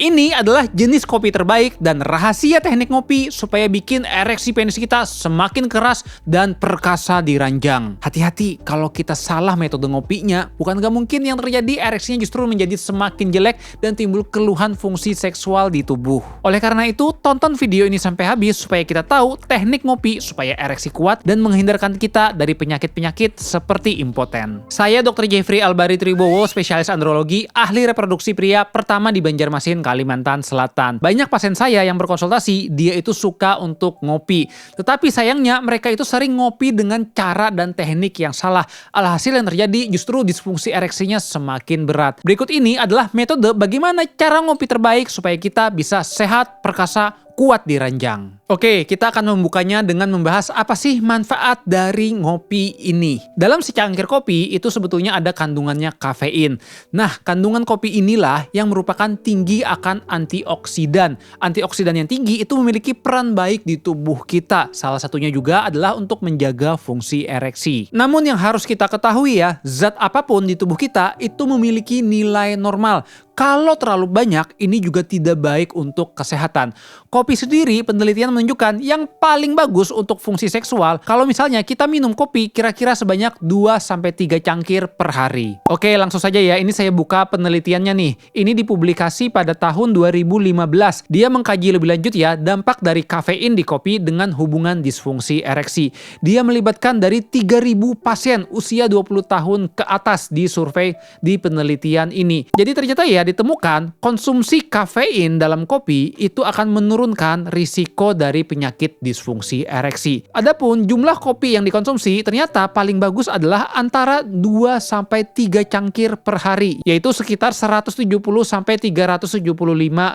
Ini adalah jenis kopi terbaik dan rahasia teknik ngopi supaya bikin ereksi penis kita semakin keras dan perkasa di ranjang. Hati-hati kalau kita salah metode ngopinya, bukan gak mungkin yang terjadi ereksinya justru menjadi semakin jelek dan timbul keluhan fungsi seksual di tubuh. Oleh karena itu, tonton video ini sampai habis supaya kita tahu teknik ngopi supaya ereksi kuat dan menghindarkan kita dari penyakit-penyakit seperti impoten. Saya Dr. Jeffrey Albari Tribowo, spesialis andrologi, ahli reproduksi pria pertama di Banjarmasin, Kalimantan Selatan. Banyak pasien saya yang berkonsultasi, dia itu suka untuk ngopi. Tetapi sayangnya mereka itu sering ngopi dengan cara dan teknik yang salah. Alhasil yang terjadi justru disfungsi ereksinya semakin berat. Berikut ini adalah metode bagaimana cara ngopi terbaik supaya kita bisa sehat, perkasa, kuat di ranjang. Oke, kita akan membukanya dengan membahas apa sih manfaat dari ngopi ini. Dalam secangkir kopi itu sebetulnya ada kandungannya kafein. Nah, kandungan kopi inilah yang merupakan tinggi akan antioksidan. Antioksidan yang tinggi itu memiliki peran baik di tubuh kita. Salah satunya juga adalah untuk menjaga fungsi ereksi. Namun yang harus kita ketahui ya, zat apapun di tubuh kita itu memiliki nilai normal. Kalau terlalu banyak, ini juga tidak baik untuk kesehatan. Kopi sendiri, penelitian menunjukkan yang paling bagus untuk fungsi seksual kalau misalnya kita minum kopi kira-kira sebanyak 2-3 cangkir per hari. Oke, langsung saja ya, ini saya buka penelitiannya nih. Ini dipublikasi pada tahun 2015. Dia mengkaji lebih lanjut ya, dampak dari kafein di kopi dengan hubungan disfungsi ereksi. Dia melibatkan dari 3.000 pasien usia 20 tahun ke atas di survei di penelitian ini. Jadi ternyata ya, ditemukan konsumsi kafein dalam kopi itu akan menurunkan risiko dari penyakit disfungsi ereksi. Adapun jumlah kopi yang dikonsumsi ternyata paling bagus adalah antara 2-3 cangkir per hari, yaitu sekitar 170-375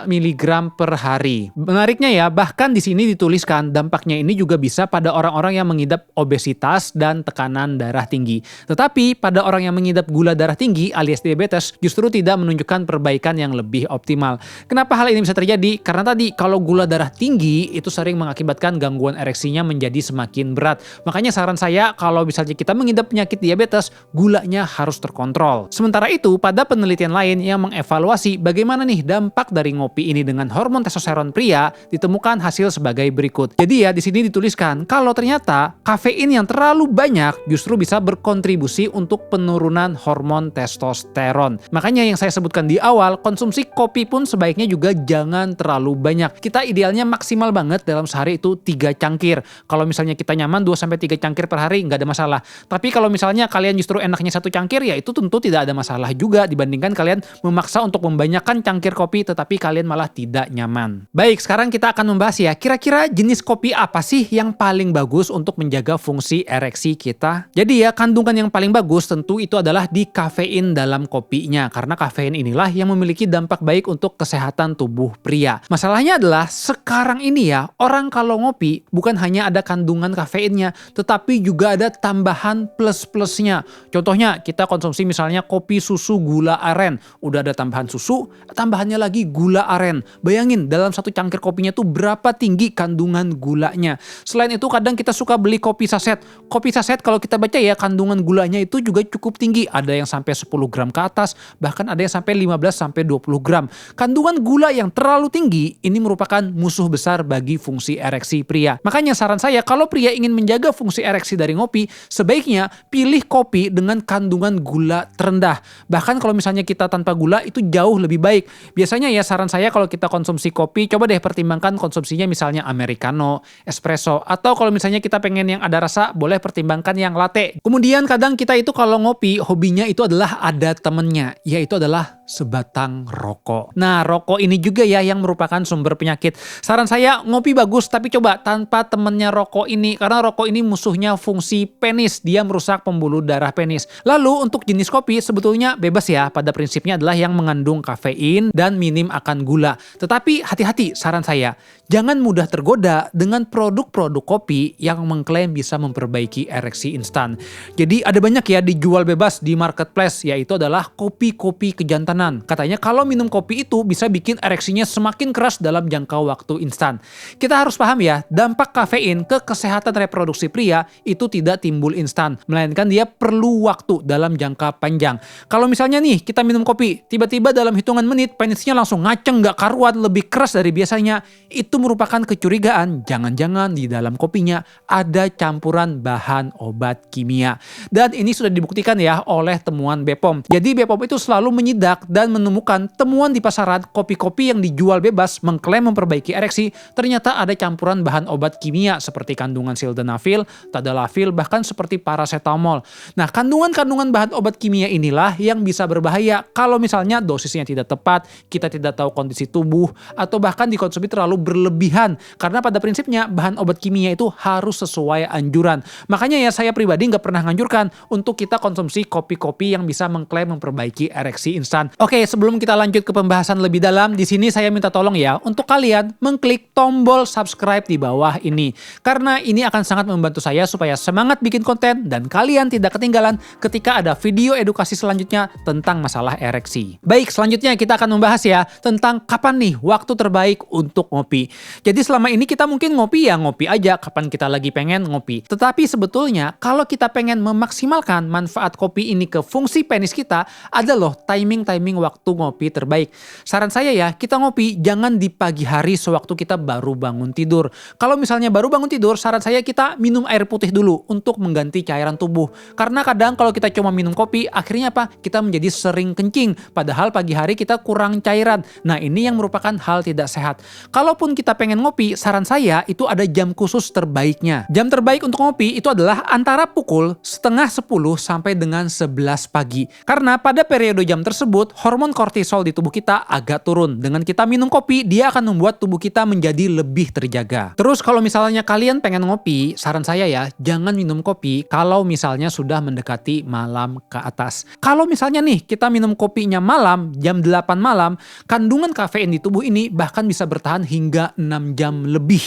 mg per hari. Menariknya ya, bahkan di sini dituliskan dampaknya ini juga bisa pada orang-orang yang mengidap obesitas dan tekanan darah tinggi. Tetapi pada orang yang mengidap gula darah tinggi alias diabetes justru tidak menunjukkan perbaikan yang lebih optimal. Kenapa hal ini bisa terjadi? Karena tadi kalau gula darah tinggi itu sering mengakibatkan gangguan ereksinya menjadi semakin berat. Makanya saran saya kalau misalnya kita mengidap penyakit diabetes, gulanya harus terkontrol. Sementara itu, pada penelitian lain yang mengevaluasi bagaimana nih dampak dari ngopi ini dengan hormon testosteron pria, ditemukan hasil sebagai berikut. Jadi ya di sini dituliskan kalau ternyata kafein yang terlalu banyak justru bisa berkontribusi untuk penurunan hormon testosteron. Makanya yang saya sebutkan di awal, konsumsi kopi pun sebaiknya juga jangan terlalu banyak. Kita idealnya maksimal banget dalam sehari itu 3 cangkir. Kalau misalnya kita nyaman 2-3 cangkir per hari nggak ada masalah. Tapi kalau misalnya kalian justru enaknya 1 cangkir, ya itu tentu tidak ada masalah juga dibandingkan kalian memaksa untuk membanyakkan cangkir kopi tetapi kalian malah tidak nyaman. Baik, sekarang kita akan membahas ya, kira-kira jenis kopi apa sih yang paling bagus untuk menjaga fungsi ereksi kita? Jadi ya, kandungan yang paling bagus tentu itu adalah di kafein dalam kopinya, karena kafein inilah yang memiliki dampak baik untuk kesehatan tubuh pria. Masalahnya adalah sekarang ini ya, orang kalau ngopi bukan hanya ada kandungan kafeinnya, tetapi juga ada tambahan plus-plusnya. Contohnya kita konsumsi misalnya kopi susu gula aren, udah ada tambahan susu, tambahannya lagi gula aren. Bayangin dalam 1 cangkir kopinya tuh berapa tinggi kandungan gulanya. Selain itu kadang kita suka beli kopi saset. Kopi saset kalau kita baca ya, kandungan gulanya itu juga cukup tinggi. Ada yang sampai 10 gram ke atas, bahkan ada yang sampai 15-20 gram. Kandungan gula yang terlalu tinggi ini merupakan musuh besar bagi fungsi ereksi pria. Makanya saran saya kalau pria ingin menjaga fungsi ereksi dari ngopi, sebaiknya pilih kopi dengan kandungan gula terendah. Bahkan kalau misalnya kita tanpa gula itu jauh lebih baik. Biasanya ya saran saya kalau kita konsumsi kopi, coba deh pertimbangkan konsumsinya misalnya americano, espresso, atau kalau misalnya kita pengen yang ada rasa, boleh pertimbangkan yang latte. Kemudian kadang kita itu kalau ngopi, hobinya itu adalah ada temennya, yaitu adalah sebatang rokok. Nah, rokok ini juga ya yang merupakan sumber penyakit. Saran saya ngopi bagus, tapi coba tanpa temennya rokok ini, karena rokok ini musuhnya fungsi penis, dia merusak pembuluh darah penis. Lalu untuk jenis kopi sebetulnya bebas ya, pada prinsipnya adalah yang mengandung kafein dan minim akan gula. Tetapi hati-hati saran saya, jangan mudah tergoda dengan produk-produk kopi yang mengklaim bisa memperbaiki ereksi instan. Jadi ada banyak ya dijual bebas di marketplace, yaitu adalah kopi-kopi kejantanan. teman-teman. Katanya kalau minum kopi itu bisa bikin ereksinya semakin keras dalam jangka waktu instan. Kita harus paham ya, dampak kafein ke kesehatan reproduksi pria itu tidak timbul instan, melainkan dia perlu waktu dalam jangka panjang. Kalau misalnya nih kita minum kopi, tiba-tiba dalam hitungan menit penisnya langsung ngaceng gak karuan, lebih keras dari biasanya, itu merupakan kecurigaan jangan-jangan di dalam kopinya ada campuran bahan obat kimia. Dan ini sudah dibuktikan ya oleh temuan BPOM. Jadi BPOM itu selalu menyidak dan menemukan temuan di pasaran kopi-kopi yang dijual bebas mengklaim memperbaiki ereksi, ternyata ada campuran bahan obat kimia seperti kandungan sildenafil, tadalafil, bahkan seperti paracetamol. Nah, kandungan-kandungan bahan obat kimia inilah yang bisa berbahaya kalau misalnya dosisnya tidak tepat, kita tidak tahu kondisi tubuh, atau bahkan dikonsumsi terlalu berlebihan. Karena pada prinsipnya bahan obat kimia itu harus sesuai anjuran. Makanya ya saya pribadi nggak pernah nganjurkan untuk kita konsumsi kopi-kopi yang bisa mengklaim memperbaiki ereksi instan. Oke, sebelum kita lanjut ke pembahasan lebih dalam, di sini saya minta tolong ya untuk kalian mengklik tombol subscribe di bawah ini. Karena ini akan sangat membantu saya supaya semangat bikin konten dan kalian tidak ketinggalan ketika ada video edukasi selanjutnya tentang masalah ereksi. Baik, selanjutnya kita akan membahas ya tentang kapan nih waktu terbaik untuk ngopi. Jadi selama ini kita mungkin ngopi ya ngopi aja kapan kita lagi pengen ngopi. Tetapi sebetulnya kalau kita pengen memaksimalkan manfaat kopi ini ke fungsi penis kita, ada loh timing waktu ngopi terbaik. Saran saya ya, kita ngopi jangan di pagi hari sewaktu kita baru bangun tidur. Kalau misalnya baru bangun tidur, saran saya kita minum air putih dulu untuk mengganti cairan tubuh. Karena kadang kalau kita cuma minum kopi, akhirnya apa? Kita menjadi sering kencing. Padahal pagi hari kita kurang cairan. Nah, ini yang merupakan hal tidak sehat. Kalaupun kita pengen ngopi, saran saya itu ada jam khusus terbaiknya. Jam terbaik untuk ngopi itu adalah antara pukul 9:30 sampai dengan 11 pagi. Karena pada periode jam tersebut, hormon kortisol di tubuh kita agak turun. Dengan kita minum kopi, dia akan membuat tubuh kita menjadi lebih terjaga. Terus kalau misalnya kalian pengen ngopi, saran saya ya, jangan minum kopi kalau misalnya sudah mendekati malam ke atas. Kalau misalnya nih, kita minum kopinya malam, jam 8 malam, kandungan kafein di tubuh ini bahkan bisa bertahan hingga 6 jam lebih.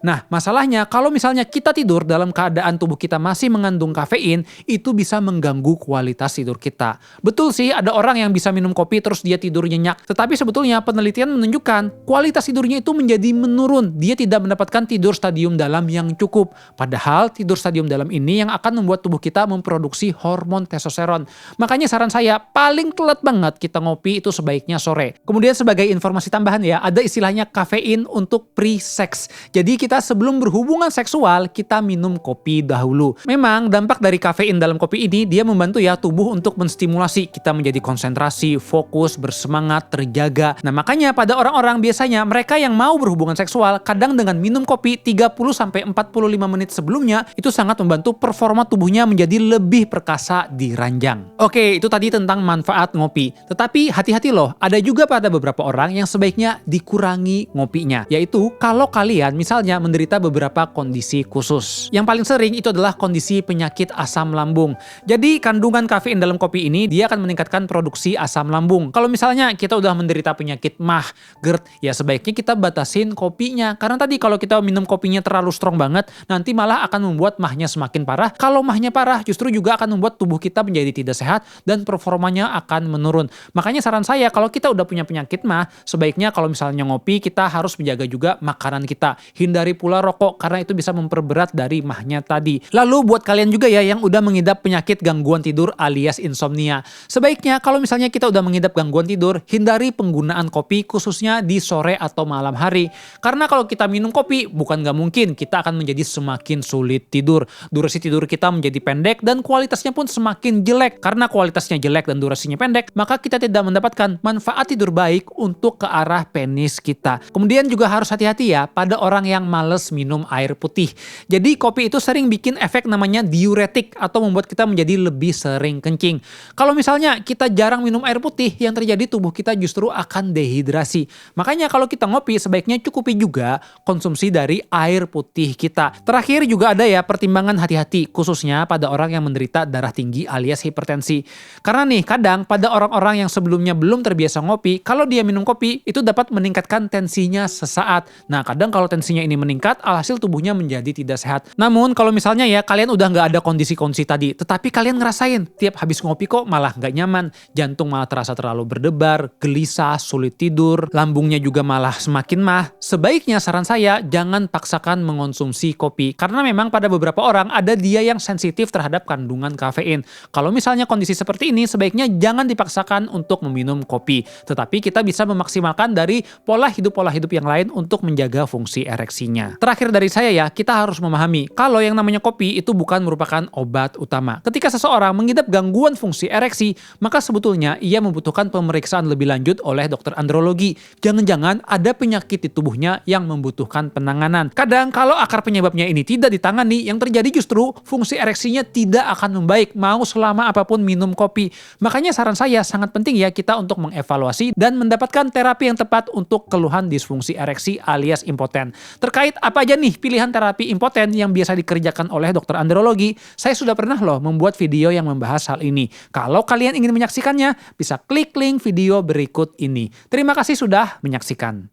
Nah, masalahnya kalau misalnya kita tidur dalam keadaan tubuh kita masih mengandung kafein, itu bisa mengganggu kualitas tidur kita. Betul sih, ada orang yang bisa minum kopi terus dia tidur nyenyak. Tetapi sebetulnya penelitian menunjukkan kualitas tidurnya itu menjadi menurun. Dia tidak mendapatkan tidur stadium dalam yang cukup. Padahal tidur stadium dalam ini yang akan membuat tubuh kita memproduksi hormon testosteron. Makanya saran saya, paling telat banget kita ngopi itu sebaiknya sore. Kemudian sebagai informasi tambahan ya, ada istilahnya kafein untuk pre-sex. Jadi kita sebelum berhubungan seksual, kita minum kopi dahulu. Memang dampak dari kafein dalam kopi ini, dia membantu ya tubuh untuk menstimulasi kita menjadi konsentrasi, fokus, bersemangat, terjaga. Nah, makanya pada orang-orang biasanya mereka yang mau berhubungan seksual, kadang dengan minum kopi 30-45 menit sebelumnya, itu sangat membantu performa tubuhnya menjadi lebih perkasa di ranjang. Oke, itu tadi tentang manfaat ngopi. Tetapi hati-hati loh, ada juga pada beberapa orang yang sebaiknya dikurangi ngopinya. Yaitu kalau kalian misalnya menderita beberapa kondisi khusus. Yang paling sering itu adalah kondisi penyakit asam lambung. Jadi kandungan kafein dalam kopi ini dia akan meningkatkan produksi asam lambung. Kalau misalnya kita udah menderita penyakit MAH, GERD, ya sebaiknya kita batasin kopinya. Karena tadi kalau kita minum kopinya terlalu strong banget, nanti malah akan membuat MAH-nya semakin parah. Kalau MAH-nya parah, justru juga akan membuat tubuh kita menjadi tidak sehat dan performanya akan menurun. Makanya saran saya kalau kita udah punya penyakit MAH, sebaiknya kalau misalnya ngopi kita harus menjaga juga makanan kita. Hindari pula rokok karena itu bisa memperberat dari MAH-nya tadi. Lalu buat kalian juga ya yang udah mengidap penyakit gangguan tidur alias insomnia. Sebaiknya kalau misalnya kita udah mengidap gangguan tidur, hindari penggunaan kopi khususnya di sore atau malam hari. Karena kalau kita minum kopi, bukan nggak mungkin kita akan menjadi semakin sulit tidur. Durasi tidur kita menjadi pendek dan kualitasnya pun semakin jelek. Karena kualitasnya jelek dan durasinya pendek, maka kita tidak mendapatkan manfaat tidur baik untuk ke arah penis kita. Kemudian juga harus hati-hati ya pada orang yang males minum air putih. Jadi kopi itu sering bikin efek namanya diuretik atau membuat kita menjadi lebih sering kencing. Kalau misalnya kita jarang minum air putih, yang terjadi tubuh kita justru akan dehidrasi. Makanya kalau kita ngopi sebaiknya cukupi juga konsumsi dari air putih kita. Terakhir juga ada ya pertimbangan hati-hati khususnya pada orang yang menderita darah tinggi alias hipertensi. Karena nih kadang pada orang-orang yang sebelumnya belum terbiasa ngopi, kalau dia minum kopi itu dapat meningkatkan tensinya sesaat. Nah kadang kalau tensinya ini meningkat, alhasil tubuhnya menjadi tidak sehat. Namun kalau misalnya ya kalian udah nggak ada kondisi-kondisi tadi, tetapi kalian ngerasain tiap habis ngopi kok malah nggak nyaman, jantung malah terasa merasa terlalu berdebar, gelisah, sulit tidur, lambungnya juga malah semakin mah, sebaiknya saran saya jangan paksakan mengonsumsi kopi. Karena memang pada beberapa orang ada dia yang sensitif terhadap kandungan kafein. Kalau misalnya kondisi seperti ini, sebaiknya jangan dipaksakan untuk meminum kopi. Tetapi kita bisa memaksimalkan dari pola hidup yang lain untuk menjaga fungsi ereksinya. Terakhir dari saya ya, kita harus memahami kalau yang namanya kopi itu bukan merupakan obat utama. Ketika seseorang mengidap gangguan fungsi ereksi, maka sebetulnya ia membutuhkan pemeriksaan lebih lanjut oleh dokter andrologi. Jangan-jangan ada penyakit di tubuhnya yang membutuhkan penanganan. Kadang kalau akar penyebabnya ini tidak ditangani, yang terjadi justru fungsi ereksinya tidak akan membaik mau selama apapun minum kopi. Makanya saran saya sangat penting ya kita untuk mengevaluasi dan mendapatkan terapi yang tepat untuk keluhan disfungsi ereksi alias impoten. Terkait apa aja nih pilihan terapi impoten yang biasa dikerjakan oleh dokter andrologi, saya sudah pernah loh membuat video yang membahas hal ini. Kalau kalian ingin menyaksikannya, bisa klik link video berikut ini. Terima kasih sudah menyaksikan.